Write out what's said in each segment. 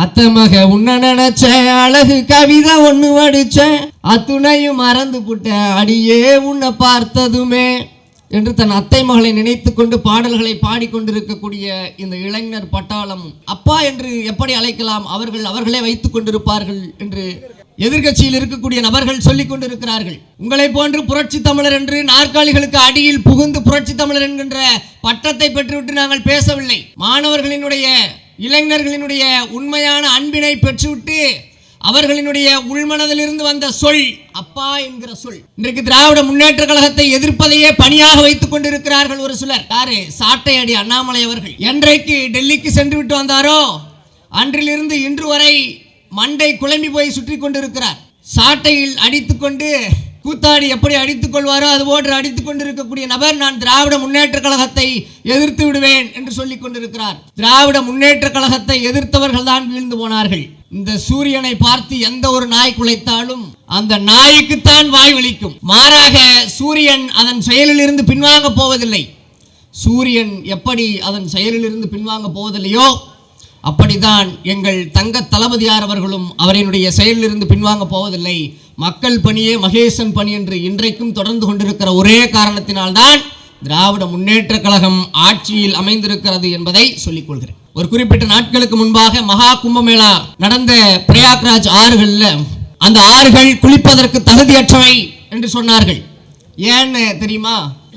அத்தமக உன்ன நினைச்ச அழகு கவிதை ஒண்ணு வடிச்ச அத்துணையும் மறந்து புட்ட அடியே உன்னை பார்த்ததுமே என்று தன் அத்தை மகளை நினைத்து கொண்டு பாடல்களை பாடிக்கொண்டிருக்கக்கூடிய இந்த இளைஞர் பட்டாளம் அப்பா என்று எப்படி அழைக்கலாம், அவர்களே வைத்துக் கொண்டிருப்பார்கள் என்று எதிர்கட்சியில் இருக்கக்கூடிய நபர்கள் சொல்லிக் கொண்டிருக்கிறார்கள். உங்களை போன்று புரட்சி தமிழர் என்று நாற்காலிகளுக்கு அடியில் புகுந்து புரட்சி தமிழர் என்கின்ற பட்டத்தை பெற்றுவிட்டு நாங்கள் பேசவில்லை. மாணவர்களினுடைய இளைஞர்களினுடைய உண்மையான அன்பினை பெற்றுவிட்டு அவர்களினுடைய உள்மனதிலிருந்து வந்த சொல் அப்பா என்கிற சொல். இன்றைக்கு திராவிட முன்னேற்ற கழகத்தை எதிர்ப்பதையே பணியாக வைத்துக் கொண்டிருக்கிறார்கள் ஒரு சிலர். யாரு? சாட்டை அடி அண்ணாமலை அவர்கள் என்றைக்கு டெல்லிக்கு சென்று விட்டு வந்தாரோ அன்றிலிருந்து இன்று வரை மண்டை குழம்பி போய் சுற்றி கொண்டிருக்கிறார். சாட்டையில் அடித்துக்கொண்டு கூத்தாடி எப்படி அடித்துக் கொள்வாரோ அதுபோன்று அடித்துக் கொண்டிருக்கக்கூடிய நபர் நான் திராவிட முன்னேற்ற கழகத்தை எதிர்த்து விடுவேன் என்று சொல்லிக் கொண்டிருக்கிறார். திராவிட முன்னேற்ற கழகத்தை எதிர்த்தவர்கள் தான் வீழ்ந்து போனார்கள். இந்த சூரியனை பார்த்து எந்த ஒரு நாய் குலைத்தாலும் அந்த நாய்க்குத்தான் வாய் வலிக்கும். மாறாக சூரியன் அதன் செயலில் இருந்து பின்வாங்க போவதில்லை. சூரியன் எப்படி அதன் செயலில் இருந்து பின்வாங்க போவதில்லையோ அப்படித்தான் எங்கள் தங்க தளபதியார் அவர்களும் அவரினுடைய செயலிலிருந்து பின்வாங்க போவதில்லை. மக்கள் பணியே மகேசன் பணி என்று இன்றைக்கும் தொடர்ந்து கொண்டிருக்கிற ஒரே காரணத்தினால்தான் திராவிட முன்னேற்ற கழகம் ஆட்சியில் அமைந்திருக்கிறது என்பதை சொல்லிக் கொள்கிறேன். ஒரு குறிப்பிட்ட நாட்களுக்கு முன்பாக மகா கும்பமேளா நடந்த பிரயாக்ராஜ் ஆறுகள்ல அந்த ஆறுகள் குளிப்பதற்கு தகுதியற்றவை என்று சொன்னார்கள். ஏன்னு தெரியுமா?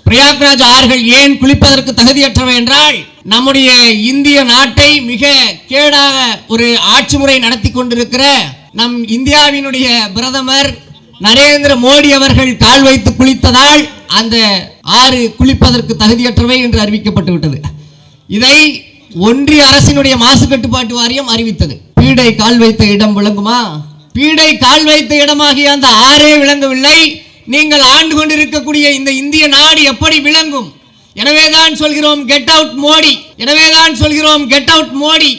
பிரயாக்ராஜ் ஆறுகள் ஏன் குளிப்பதற்கு தகுதியற்றவை என்றால் நம்முடைய இந்திய நாட்டை மிக கேடாக ஒரு ஆட்சி முறை நடத்தி கொண்டிருக்கிற நம் இந்தியாவினுடைய பிரதமர் நரேந்திர மோடி அவர்கள் கால் வைத்து குளித்ததால் அந்த ஆறு குளிப்பதற்கு தகுதியற்றவை என்று அறிவிக்கப்பட்டு விட்டது. இதை ஒன்றிய அரசினுடைய மாசு கட்டுப்பாட்டு வாரியம் அறிவித்தது. பீடை கால் வைத்த இடம் விளங்குமா? பீடை கால் வைத்த இடமாகிய அந்த ஆறே விளங்கவில்லை. நீங்கள் ஆண்டு கொண்டிருக்கக்கூடிய இந்த இந்திய நாடு எப்படி விளங்கும்? எனவேதான் சொல்கிறோம் கெட் அவுட் மோடி. எனவேதான் சொல்கிறோம் கெட் அவுட் மோடி.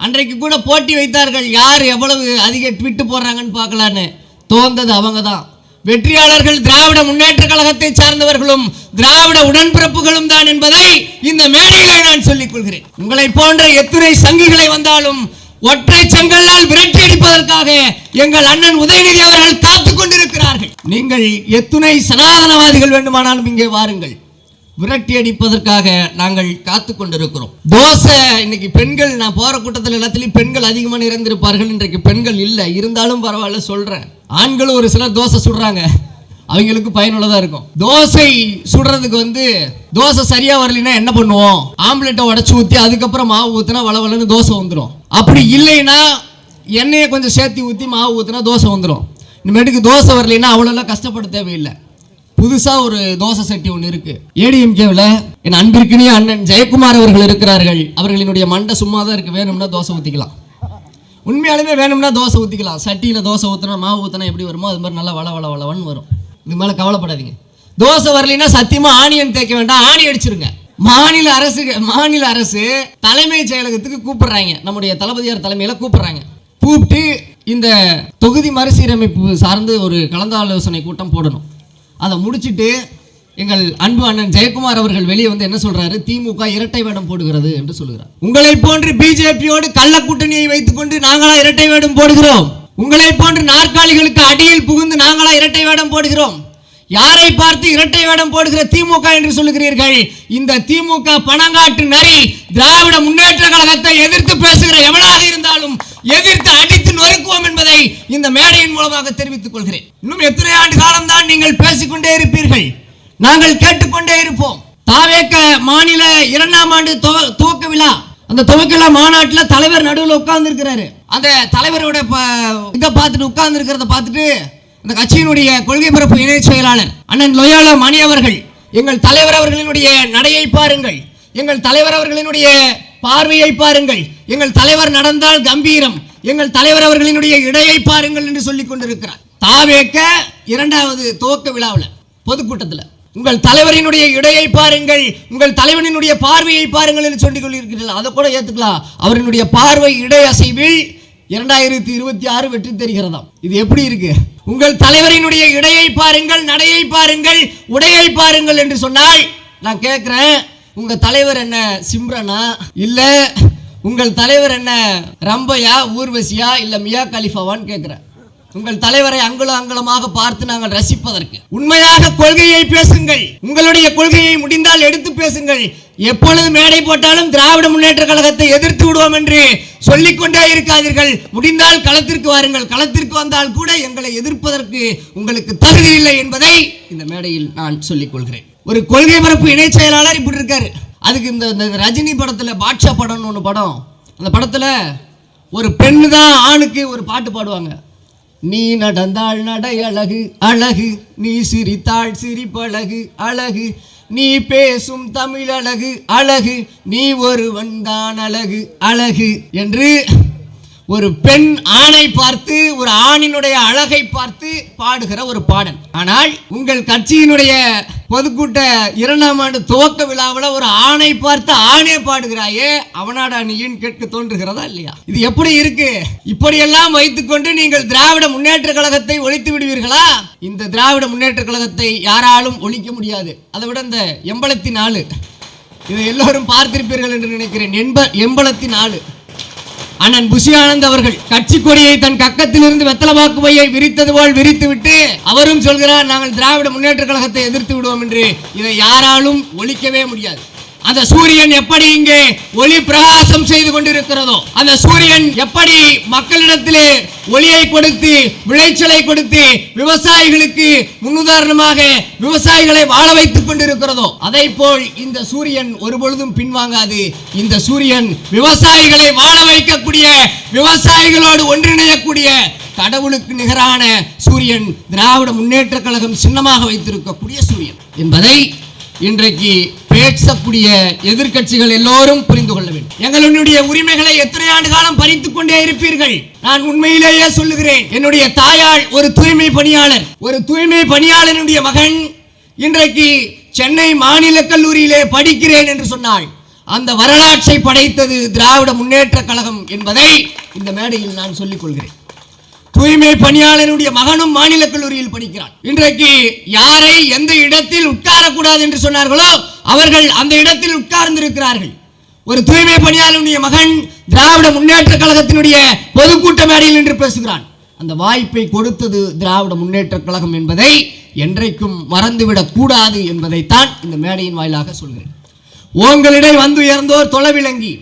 அன்றைக்கு கூட போட்டி வைத்தார்கள், யார் எவ்வளவு அதிக ட்வீட் போடுறாங்கன்னு பார்க்கலான்னு. தோந்தது அவங்க தான். வெற்றியாளர்கள் திராவிட முன்னேற்ற கழகத்தை சார்ந்தவர்களும் திராவிட உடன்பிறப்புகளும் தான் என்பதை இந்த மேடையிலே நான் சொல்லிக் கொள்கிறேன். உங்களை போன்ற எத்துணை சங்கிகளை வந்தாலும் ஒற்றை செங்கல்லால் விரட்டி அடிப்பதற்காக எங்கள் அண்ணன் உதயநிதி அவர்கள் காத்துக் கொண்டிருக்கிறார்கள். நீங்கள் எத்துணை சனாதனவாதிகள் வேண்டுமானாலும் இங்கே வாருங்கள், விரட்டி அடிப்பதற்காக நாங்கள் காத்துக் கொண்டிருக்கிறோம். தோசை இன்னைக்கு பெண்கள், நான் போற கூட்டத்தில் எல்லாத்திலையும் பெண்கள் அதிகமாக நிறைந்திருப்பார்கள். இன்றைக்கு பெண்கள் இல்லை, இருந்தாலும் பரவாயில்ல சொல்றேன். ஆண்களும் ஒரு சிலர் தோசை சுடுறாங்க, அவங்களுக்கு பயனுள்ளதா இருக்கும். தோசை சுடுறதுக்கு தோசை சரியா வரலைன்னா என்ன பண்ணுவோம்? ஆம்லெட்டை உடச்சு ஊற்றி அதுக்கப்புறம் மாவு ஊற்றினா வளவலன்னு தோசை வந்துடும். அப்படி இல்லைன்னா எண்ணெயை கொஞ்சம் சேர்த்து ஊற்றி மாவு ஊற்றினா தோசை வந்துடும். இனிமேட்டுக்கு தோசை வரலைன்னா அவ்வளோலாம் கஷ்டப்பட தேவையில்லை. புதுசாக ஒரு தோசை சட்டி ஒன்று இருக்கு. ஏடிஎம்கேவில் என் அன்பிற்கினிய அண்ணன் ஜெயக்குமார் அவர்கள் இருக்கிறார்கள். அவர்களினுடைய மண்டை சும்மா தான் இருக்கு, வேணும்னா தோசை ஊற்றிக்கலாம். உண்மையாலுமே வேணும்னா தோசை ஊற்றிக்கலாம். சட்டியில் தோசை ஊற்றினா மாவு ஊற்றினா எப்படி வருமோ அது மாதிரி நல்லா வளவன்னு வரும். இது மேலே கவலைப்படாதீங்க. தோசை வரலைன்னா சத்தியமா ஆனியன் தேய்க்க வேண்டாம், ஆணி அடிச்சிருங்க. மாநில அரசு தலைமைச் செயலகத்துக்கு கூப்பிடுறாங்க, நம்முடைய தளபதியார் தலைமையில கூப்பிடுறாங்க. கூப்பிட்டு இந்த தொகுதி மறுசீரமைப்பு சார்ந்து ஒரு கலந்தாலோசனை கூட்டம் போடணும். அதை முடிச்சுட்டு எங்கள் அன்பு அண்ணன் ஜெயக்குமார் அவர்கள் வெளியே என்ன சொல்றாரு? திமுக இரட்டை வேடம் போடுகிறது என்று சொல்கிறார். உங்களை போன்று பிஜேபியோடு கள்ள கூட்டணியை வைத்துக் கொண்டு நாங்களா இரட்டை வேடம் போடுகிறோம்? உங்களை போன்று நாற்காலிகளுக்கு அடியில் புகுந்து நாங்களா இரட்டை வேடம் போடுகிறோம்? யாரை பார்த்து இரட்டை வேடம் போடுகிற திமுக என்று சொல்லுகிறீர்கள்? இந்த திமுக பணங்காட்டு நரி திராவிட முன்னேற்ற கழகத்தை எதிர்த்து பேசுகிற எவனாக இருந்தாலும் எதிர்த்து அடித்து நொறுக்குவோம் என்பதை இந்த மேடையின் மூலமாக தெரிவித்துக் கொள்கிறேன். இன்னும் எத்தனை ஆண்டு காலம் தான் நீங்கள் பேசிக்கொண்டே இருப்பீர்கள்? நாங்கள் கேட்டுக்கொண்டே இருப்போம். தாவேக மாநில 2ஆம் ஆண்டு துவக்க விழா, அந்த துவக்க விழா மாநாட்டில் தலைவர் நடுவில் உட்கார்ந்து இருக்கிறாரு. அந்த தலைவரோட இதை பார்த்துட்டு உட்கார்ந்து இருக்கிறத பார்த்துட்டு அந்த கட்சியினுடைய கொள்கை பரப்பு இணை செயலாளர் அண்ணன் லொயாலா மணி அவர்கள், எங்கள் தலைவர் அவர்களினுடைய நடையை பாருங்கள், எங்கள் தலைவர் அவர்களினுடைய பார்வையை பாருங்கள், எங்கள் தலைவர் நடந்தால் கம்பீரம், எங்கள் தலைவர் அவர்களினுடைய இடையை பாருங்கள் என்று சொல்லிக் கொண்டிருக்கிறார். தாவேக்க 2வது துவக்க விழாவில் பொதுக்கூட்டத்தில் உங்கள் தலைவரினுடைய இடையை பாருங்கள், உங்கள் தலைவனினுடைய பார்வையை பாருங்கள் என்று சொல்லிக் கொண்டிருக்கிறீர்கள். அதை கூட ஏற்றுக்கலாம். அவரினுடைய பார்வை இடை அசைவில் 2026 வெற்றி தெரிகிறதாம். இது எப்படி இருக்கு? உங்கள் தலைவரினுடைய இடையை பாருங்கள், நடையை பாருங்கள், உடையை பாருங்கள் என்று சொன்னால் நான் கேட்கிறேன், உங்க தலைவர் என்ன சிம்ரனா இல்ல உங்கள் தலைவர் என்ன ரம்பையா, ஊர்வசியா, இல்ல மியா கலிஃபாவான்னு கேட்கிறேன். உங்கள் தலைவரை அங்குலம் அங்குலமாக பார்த்து நாங்கள் ரசிப்பதற்கு. உண்மையாக கொள்கையை பேசுங்கள். உங்களுடைய கொள்கையை முடிந்தால் எடுத்து பேசுங்கள். எப்பொழுது மேடை போட்டாலும் திராவிட முன்னேற்ற கழகத்தை எதிர்த்து விடுவோம் என்று சொல்லிக்கொண்டே இருக்காதீர்கள். முடிந்தால் களத்திற்கு வாருங்கள். களத்திற்கு வந்தால் கூட எங்களை எதிர்ப்பதற்கு உங்களுக்கு தகுதி இல்லை என்பதை இந்த மேடையில் நான் சொல்லிக் கொள்கிறேன். ஒரு கொள்கை பரப்பு இணை செயலாளர் இப்படி இருக்காரு. அதுக்கு இந்த ரஜினி படத்துல பாட்ஷா படம்னு ஒன்று படம், அந்த படத்துல ஒரு பெண்ணு தான் ஆணுக்கு ஒரு பாட்டு பாடுவாங்க. நீ நடந்தாள் நடை அழகு அழகு, நீ சிரித்தாள் சிரிப்பழகு அழகு, நீ பேசும் தமிழ் அழகு அழகு, நீ ஒருவன் தான் அழகு அழகு என்று ஒரு பெண் ஆணை பார்த்து, ஒரு ஆணினுடைய அழகை பார்த்து பாடுகிற ஒரு பாடல். ஆனால் உங்கள் கட்சியினுடைய பொதுக்கூட்ட 2ஆம் ஆண்டு துவக்க விழாவில் ஒரு ஆணை பார்த்து ஆணே பாடுகிறாயே, அவனாடா நீன்னு கேட்க தோன்றுகிறதா இல்லையா? இது எப்படி இருக்கு? இப்படியெல்லாம் வைத்துக்கொண்டு நீங்கள் திராவிட முன்னேற்ற கழகத்தை ஒழித்து விடுவீர்களா? இந்த திராவிட முன்னேற்ற கழகத்தை யாராலும் ஒழிக்க முடியாது. அதை விட இந்த 84 இதை எல்லோரும் பார்த்திருப்பீர்கள் என்று நினைக்கிறேன். 84 அண்ணன் புஷி ஆனந்த் அவர்கள் கட்சி கொடியை தன் கக்கத்திலிருந்து வெத்தலவாக்கு பையை விரித்தது போல் விரித்து விட்டு அவரும் சொல்கிறார், நாங்கள் திராவிட முன்னேற்ற கழகத்தை எதிர்த்து விடுவோம் என்று. இதை யாராலும் ஒழிக்கவே முடியாது. அந்த சூரியன் எப்படி இங்கே ஒளி பிரகாசம் செய்து கொண்டிருக்கிறதோ, அந்த சூரியன் எப்படி மக்களிடத்திலே ஒளியை கொடுத்து விளைச்சலை கொடுத்து விவசாயிகளுக்கு முன்னுதாரணமாக விவசாயிகளை வாழ வைத்துக் கொண்டிருக்கிறதோ, அதை போல் இந்த சூரியன் ஒருபொழுதும் பின்வாங்காது. இந்த சூரியன் விவசாயிகளை வாழ வைக்கக்கூடிய, விவசாயிகளோடு ஒன்றிணையக்கூடிய கடவுளுக்கு நிகரான சூரியன், திராவிட முன்னேற்ற கழகம் சின்னமாக வைத்திருக்கக்கூடிய சூரியன் என்பதை இன்றைக்கு பேசக்கூடிய எதிர்க்கட்சிகள் எல்லோரும் புரிந்து கொள்ள வேண்டும். எங்களுடைய உரிமைகளை எத்தனை ஆண்டு காலம் பறித்துக் கொண்டே இருப்பீர்கள்? நான் உண்மையிலேயே சொல்லுகிறேன், என்னுடைய தாயாள் ஒரு தூய்மை பணியாளர். ஒரு தூய்மை பணியாளருடைய மகன் இன்றைக்கு சென்னை மாநில கல்லூரியிலே படிக்கிறேன் என்று சொன்னாள். அந்த வரலாற்றை படைத்தது திராவிட முன்னேற்ற கழகம் என்பதை இந்த மேடையில் நான் சொல்லிக் கொள்கிறேன். தூய்மை பணியாளருடைய மகனும் மாநில கல்லூரியில் படிக்கிறார். இன்றைக்கு யாரை எந்த இடத்தில் உட்காரக்கூடாது என்று சொன்னார்களோ அவர்கள் அந்த இடத்தில் உட்கார்ந்திருக்கிறார்கள். ஒரு தூய்மை பணியாளருடைய மகன் திராவிட முன்னேற்ற கழகத்தினுடைய பொதுக்கூட்ட மேடையில் என்று பேசுகிறான். அந்த வாய்ப்பை கொடுத்தது திராவிட முன்னேற்ற கழகம் என்பதை என்றைக்கும் மறந்துவிடக் கூடாது என்பதைத்தான் இந்த மேடையின் வாயிலாக சொல்கிறேன். ஓங்களிடை வந்து உயர்ந்தோர் தொலைவிலங்கி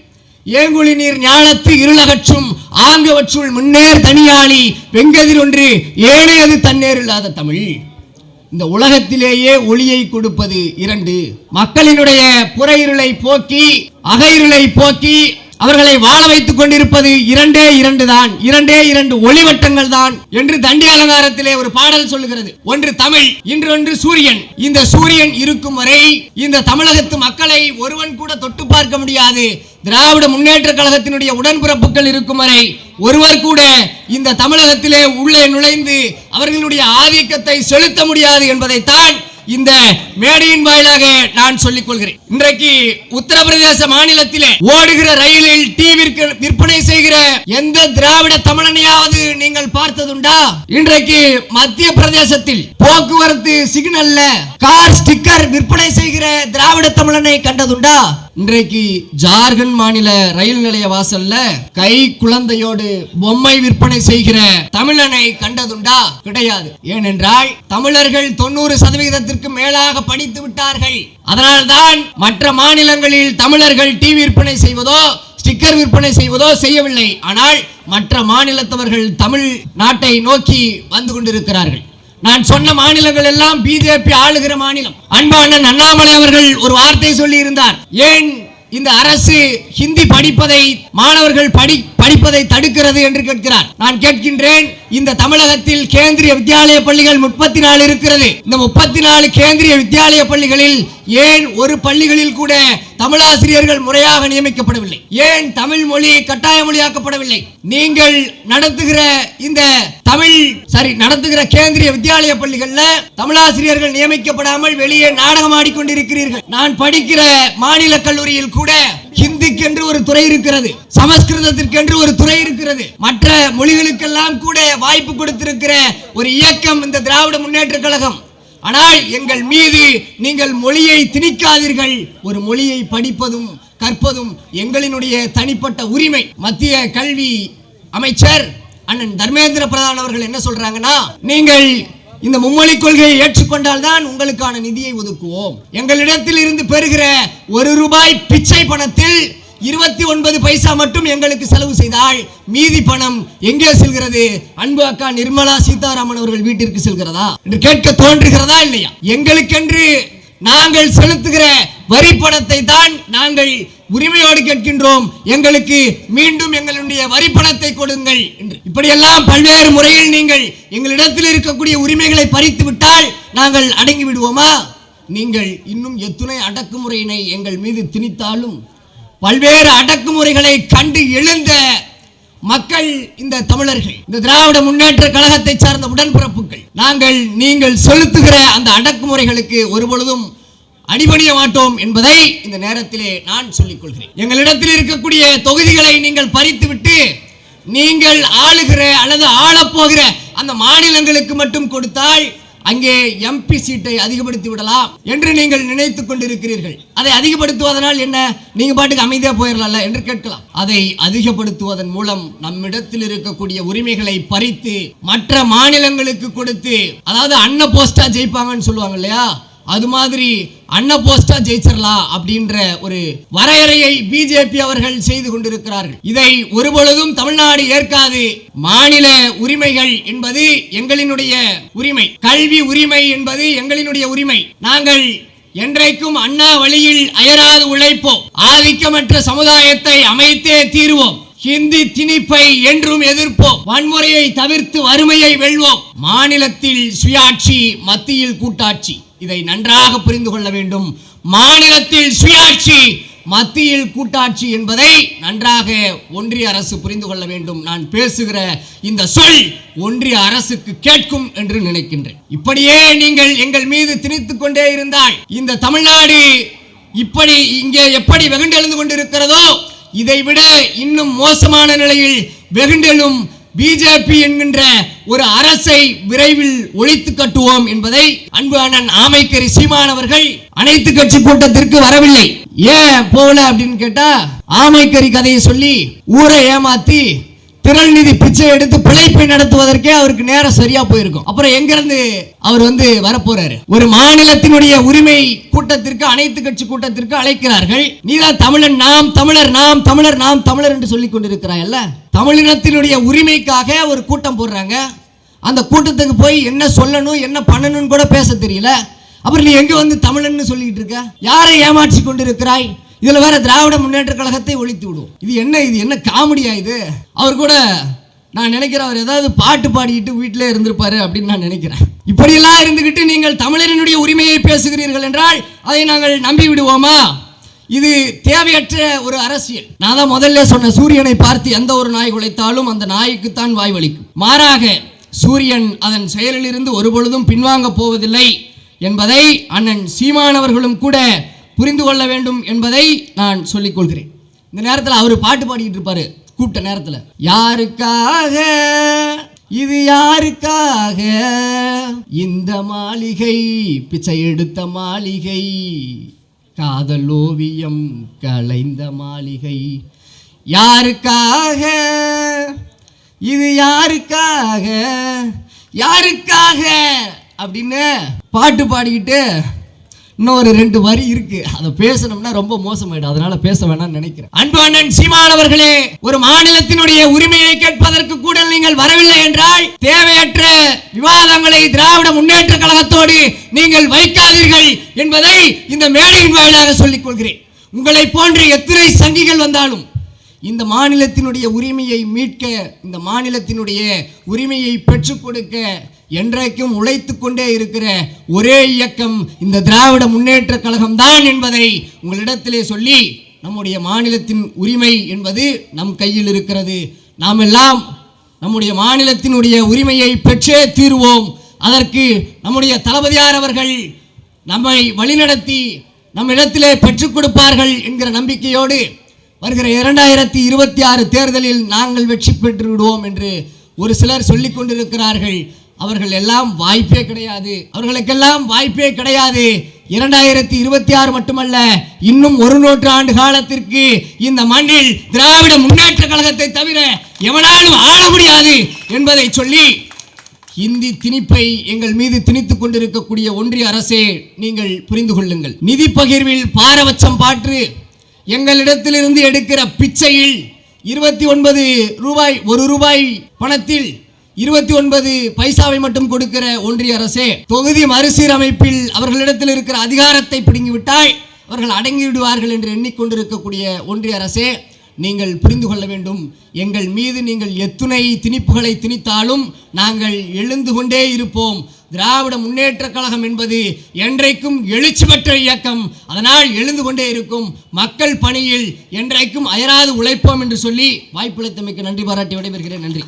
ஏங்குழி நீர் ஞானத்து இருளகற்றும் ஆங்கவற்றுள் முன்னேர் தனியாளி வெங்கதிர் ஒன்று ஏழையது தன்னேர் இல்லாத தமிழ். இந்த உலகத்திலேயே ஒளியை கொடுப்பது 2. மக்களினுடைய புற இருளை போக்கி அக இருளை போக்கி அவர்களை வாழ வைத்துக் கொண்டிருப்பது 2 தான், 2 ஒளிவட்டங்கள் தான் என்று தண்டி அலங்காரத்திலே ஒரு பாடல் சொல்லுகிறது. ஒன்று தமிழ், இன்னொன்று சூரியன். இந்த சூரியன் இருக்கும் வரை இந்த தமிழகத்து மக்களை ஒருவன் கூட தொட்டு பார்க்க முடியாது. திராவிட முன்னேற்ற கழகத்தினுடைய உடன்பிறப்புகள் இருக்கும் வரை ஒருவர் கூட இந்த தமிழகத்திலே உள்ளே நுழைந்து அவர்களுடைய ஆதிக்கத்தை செலுத்த முடியாது என்பதைத்தான் இந்த மேடையின் வாயிலாக நான் சொல்லிக் கொள்கிறேன். இன்றைக்கு உத்தரப்பிரதேச மாநிலத்திலே ஓடுகிற ரயிலில் டீ விற்பனை செய்கிற எந்த திராவிட தமிழனையாவது நீங்கள் பார்த்ததுண்டா? இன்றைக்கு மத்திய பிரதேசத்தில் போக்குவரத்து சிக்னல்ல கார் ஸ்டிக்கர் விற்பனை செய்கிற திராவிட தமிழனை கண்டதுண்டா? இன்றைக்கு ஜார்க்கண்ட் மாநில ரயில் நிலைய வாசல்ல கை குழந்தையோடு பொம்மை விற்பனை செய்கிற தமிழனை கண்டதுண்டா? கிடையாது. ஏனென்றால் தமிழர்கள் 90% மேலாக படித்து விட்டார்கள். அதனால்தான் மற்ற மாநிலங்களில் தமிழர்கள் டீ விற்பனை செய்வதோ ஸ்டிக்கர் விற்பனை செய்வதோ செய்யவில்லை. ஆனால் மற்ற மாநிலத்தவர்கள் தமிழ் நாட்டை நோக்கி வந்து கொண்டிருக்கிறார்கள். நான் சொன்ன மாநிலங்கள் எல்லாம் பிஜேபி ஆளுகிற மாநிலம். அன்பான அண்ணாமலை அவர்கள் ஒரு வார்த்தை சொல்லி இருந்தார். ஏன் இந்த அரசு ஹிந்தி படிப்பதை மாணவர்கள் படிப்பதை தடுக்கிறது என்று கேட்கிறார். நான் கேட்கின்றேன், இந்த தமிழகத்தில் கேந்திரிய வித்யாலய பள்ளிகள் 34 இருக்கிறது. இந்த 34 கேந்திரிய வித்யாலய பள்ளிகளில் ஏன் ஒரு பள்ளிகளில் கூட தமிழாசிரியர்கள் முறையாக நியமிக்கப்படவில்லை? ஏன் தமிழ் மொழி கட்டாய மொழியாக்கப்படவில்லை? நீங்கள் நடத்துகிற இந்த நடத்துகிற கேந்திரிய வித்யாலய பள்ளிகள்ல தமிழாசிரியர்கள் நியமிக்கப்படாமல் வெளியே நாடகம் ஆடிக்கொண்டிருக்கிறீர்கள். நான் படிக்கிற மாநில கல்லூரியில் கூட ஹிந்திக்கு என்று ஒரு துறை இருக்கிறது, சமஸ்கிருதத்திற்கு என்று ஒரு துறை இருக்கிறது. மற்ற மொழிகளுக்கெல்லாம் கூட வாய்ப்பு கொடுத்திருக்கிற ஒரு இயக்கம் இந்த திராவிட முன்னேற்ற கழகம். ஆனால் எங்கள் மீது நீங்கள் மொழியை திணிக்காதீர்கள். ஒரு மொழியை படிப்பதும் கற்பதும் எங்களினுடைய தனிப்பட்ட உரிமை. மத்திய கல்வி அமைச்சர் அண்ணன் தர்மேந்திர பிரதான் அவர்கள் என்ன சொல்றாங்கன்னா, நீங்கள் இந்த மும்மொழி கொள்கையை ஏற்றுக்கொண்டால் தான் உங்களுக்கான நிதியை ஒதுக்குவோம். எங்களிடத்தில் இருந்து பெறுகிற ₹1 பிச்சை பணத்தில் 29 பைசா மட்டும் எங்களுக்கு செலவு செய்தால் மீதி பணம் எங்கே செல்கிறது? அன்பு அக்கா நிர்மலா சீதாராமன் அவர்கள் வீட்டிற்கு செல்கிறதா என்று கேட்க தோன்றுகிறதா இல்லையா? எங்களுக்கென்று நாங்கள் செலுத்துகிற வரி பணத்தை தான் நாங்கள் உரிமையோடு கேட்கின்றோம். எங்களுக்கு மீண்டும் எங்களுடைய வரி பணத்தை கொடுங்கள் என்று. இப்படியெல்லாம் பல்வேறு முறையில் நீங்கள் எங்களிடத்தில் இருக்கக்கூடிய உரிமைகளை பறித்து விட்டால் நாங்கள் அடங்கி விடுவோமா? நீங்கள் இன்னும் எத்துணை அடக்குமுறையினை எங்கள் மீது திணித்தாலும் பல்வேறு அடக்குமுறைகளை கண்டு எழுந்த மக்கள் இந்த தமிழர்கள், இந்த திராவிட முன்னேற்ற கழகத்தை சார்ந்த உடன்பிறப்புகள், நீங்கள் செலுத்துகிற அந்த அடக்குமுறைகளுக்கு ஒருபொழுதும் அடிபணிய மாட்டோம் என்பதை இந்த நேரத்திலே நான் சொல்லிக் கொள்கிறேன். எங்களிடத்தில் இருக்கக்கூடிய தொகுதிகளை நீங்கள் பறித்துவிட்டு நீங்கள் ஆளுகிற அல்லது ஆளப்போகிற அந்த மாநிலங்களுக்கு மட்டும் கொடுத்தால் அங்கே எம்பி சீட்டை அதிகப்படுத்தி விடலாம் என்று நீங்கள் நினைத்துக் கொண்டிருக்கிறீர்கள். அதை அதிகப்படுத்துவதனால் என்ன? நீங்க பாட்டுக்கு அமைதியா போயிடலாம்ல என்று கேட்கலாம். அதை அதிகப்படுத்துவதன் மூலம் நம்மிடத்தில் இருக்கக்கூடிய உரிமைகளை பறித்து மற்ற மாநிலங்களுக்கு கொடுத்து, அதாவது அன்ன போஸ்டா ஜெயிப்பாங்கன்னு சொல்லுவாங்க இல்லையா, அது மாதிரி அன்ன போஸ்டா ஜெயிச்சிடலாம் அப்படின்ற ஒரு வரையறையை பிஜேபி அவர்கள் செய்து கொண்டிருக்கிறார்கள். இதை ஒருபொழுதும் தமிழ்நாடு ஏற்காது. மாநில உரிமைகள் என்பது எங்களினுடைய உரிமை, கல்வி உரிமை என்பது எங்களினுடைய உரிமை. நாங்கள் என்றைக்கும் அண்ணா வழியில் அயராது உழைப்போம். ஆதிக்கமற்ற சமுதாயத்தை அமைத்தே தீர்வோம். ஹிந்தி திணிப்பை என்றும் எதிர்ப்போம். வன்முறையை தவிர்த்து வறுமையை வெல்வோம். மாநிலத்தில் சுயாட்சி, மத்தியில் கூட்டாட்சி. இதை நன்றாக புரிந்து கொள்ள வேண்டும். மாநிலத்தில் சுயாட்சி, மத்தியில் கூட்டாட்சி என்பதை நன்றாக ஒன்றிய அரசு புரிந்து கொள்ள வேண்டும். நான் பேசுகிற இந்த சொல் ஒன்றிய அரசுக்கு கேட்கும் என்று நினைக்கின்றேன். இப்படியே நீங்கள் எங்கள் மீது திணித்துக் கொண்டே இருந்தால் இந்த தமிழ்நாடு இப்படி இங்கே எப்படி வெகுண்டெழுந்து கொண்டிருக்கிறதோ இதைவிட இன்னும் மோசமான நிலையில் வெகுண்டெழும் பிஜேபி என்கின்ற ஒரு அரசை விரைவில் ஒழித்து கட்டுவோம் என்பதை அன்பு அண்ணன் ஆமைக்கறி சீமான் அவர்கள் அனைத்து கட்சி கூட்டத்திற்கு வரவில்லை. ஏன் போகல அப்படின்னு கேட்டா, ஆமைக்கறி கதையை சொல்லி ஊரை ஏமாத்தி திரள் நிதி பிச்சை எடுத்து பிழைப்பை நடத்துவதற்கே அவருக்கு நேரம் சரியா போயிருக்கும். அப்புறம் எங்கிருந்து அவர் வரப்போறாரு? ஒரு மாநிலத்தினுடைய உரிமை கூட்டத்திற்கு, அனைத்து கட்சி கூட்டத்திற்கு அழைக்கிறார்கள். நீதான் தமிழன், நாம் தமிழர், நாம் தமிழர், நாம் தமிழர் என்று சொல்லிக் கொண்டிருக்கிறாயல்ல. தமிழினத்தினுடைய உரிமைக்காக ஒரு கூட்டம் போடுறாங்க. அந்த கூட்டத்துக்கு போய் என்ன சொல்லணும் என்ன பண்ணணும்னு கூட பேச தெரியல. அப்புறம் நீ எங்க தமிழன்னு சொல்லிட்டு இருக்க? யாரை ஏமாற்றி கொண்டிருக்கிறாய்? இதுல வேற திராவிட முன்னேற்ற கழகத்தை ஒழித்து விடுவோம். இது என்ன காமெடியா இது? அவர் கூட நான் நினைக்கிறேன் அவர் ஏதாவது பாட்டு பாடிக்கிட்டு வீட்டிலே இருந்திருப்பாரு அப்படின்னு நான் நினைக்கிறேன். இப்படியெல்லாம் இருந்துகிட்டு நீங்கள் தமிழரினுடைய உரிமையை பேசுகிறீர்கள் என்றால் அதை நாங்கள் நம்பி விடுவோமா? இது தேவையற்ற ஒரு அரசியல். நான் தான் முதல்ல சொன்ன, சூரியனை பார்த்து எந்த ஒரு நாய் குலைத்தாலும் அந்த நாய்க்குத்தான் வாய் வலிக்கும். மாறாக சூரியன் அதன் செயலிலிருந்து ஒருபொழுதும் பின்வாங்க போவதில்லை என்பதை அண்ணன் சீமான் அவர்களும் கூட புரிந்து கொள்ள வேண்டும் என்பதை நான் சொல்லிக் கொள்கிறேன். இந்த நேரத்தில் அவர் பாட்டு பாடிட்டு இருப்பாரு கூப்பிட்ட நேரத்தில். யாருக்காக இது, யாருக்காக இந்த மாளிகை, பிச்சை எடுத்த மாளிகை, காதல் ஓவியம் கலைந்த மாளிகை, யாருக்காக இது, யாருக்காக யாருக்காக அப்படின்னு பாட்டு பாடிக்கிட்டு இன்னொரு 2 வரி இருக்கு. அதை பேசணும்னா ரொம்ப மோசமாயிடும். அதனால பேச வேணாம்னு நினைக்கிறேன். அன்பு அண்ணன் சீமான் அவர்களே, ஒரு மாநிலத்தினுடைய உரிமையை கேட்பதற்கு கூட நீங்கள் வரவில்லை என்றால் தேவையற்ற விவாதங்களை திராவிட முன்னேற்ற கழகத்தோடு நீங்கள் வைக்காதீர்கள் என்பதை இந்த மேடையின் வாயிலாக சொல்லிக் கொள்கிறேன். உங்களை போன்ற எத்தனை சங்கிகள் வந்தாலும் இந்த மாநிலத்தினுடைய உரிமையை மீட்க, இந்த மாநிலத்தினுடைய உரிமையை பெற்றுக் கொடுக்க என்றைக்கும் உழைத்து கொண்டே இருக்கிற ஒரே இயக்கம் இந்த திராவிட முன்னேற்ற கழகம் தான் என்பதை உங்களிடத்திலே சொல்லி, நம்முடைய மாநிலத்தின் உரிமை என்பது நம் கையில் இருக்கிறது. நாம் எல்லாம் நம்முடைய மாநிலத்தினுடைய உரிமையை பெற்றே தீர்வோம். அதற்கு நம்முடைய தளபதியார் அவர்கள் நம்மை வழிநடத்தி நம்மிடத்திலே பெற்றுக் கொடுப்பார்கள் என்கிற நம்பிக்கையோடு வருகிற 2026 தேர்தலில் நாங்கள் வெற்றி பெற்று விடுவோம் என்று ஒரு சிலர் சொல்லிக் கொண்டிருக்கிறார்கள். அவர்களுக்கெல்லாம் வாய்ப்பே கிடையாது. 2026 மட்டுமல்ல, இன்னும் ஒரு நூற்றாண்டு காலத்திற்கு இந்த மண்ணில் திராவிட முன்னேற்ற கழகத்தை தவிர எவனாலும் ஆள முடியாது என்பதை சொல்லி, இந்தி திணிப்பை எங்கள் மீது திணித்துக் கொண்டிருக்கக்கூடிய ஒன்றிய அரசே, நீங்கள் புரிந்து கொள்ளுங்கள். நிதி பகிர்வில் பாரபட்சம் பாற்று எங்களிடத்திலிருந்து எடுக்கிற பிச்சையில் 29 ரூபாய், 1 ரூபாய் பணத்தில் 29 பைசாவை மட்டும் கொடுக்கிற ஒன்றிய அரசே, தொகுதி மறுசீரமைப்பில் அவர்களிடத்தில் இருக்கிற அதிகாரத்தை பிடுங்கிவிட்டால் அவர்கள் அடங்கி விடுவார்கள் என்று எண்ணிக்கொண்டிருக்கக்கூடிய ஒன்றிய அரசே, நீங்கள் புரிந்து கொள்ள வேண்டும். எங்கள் மீது நீங்கள் எத்துணை திணிப்புகளை திணித்தாலும் நாங்கள் எழுந்து கொண்டே இருப்போம். திராவிட முன்னேற்ற கழகம் என்பது என்றைக்கும் எழுச்சி பெற்ற இயக்கம். அதனால் எழுந்து கொண்டே இருக்கும். மக்கள் பணியில் என்றைக்கும் அயராது உழைப்போம் என்று சொல்லி வாய்ப்பளித்தமைக்கு நன்றி பாராட்டி விடைபெறுகிறேன். நன்றி.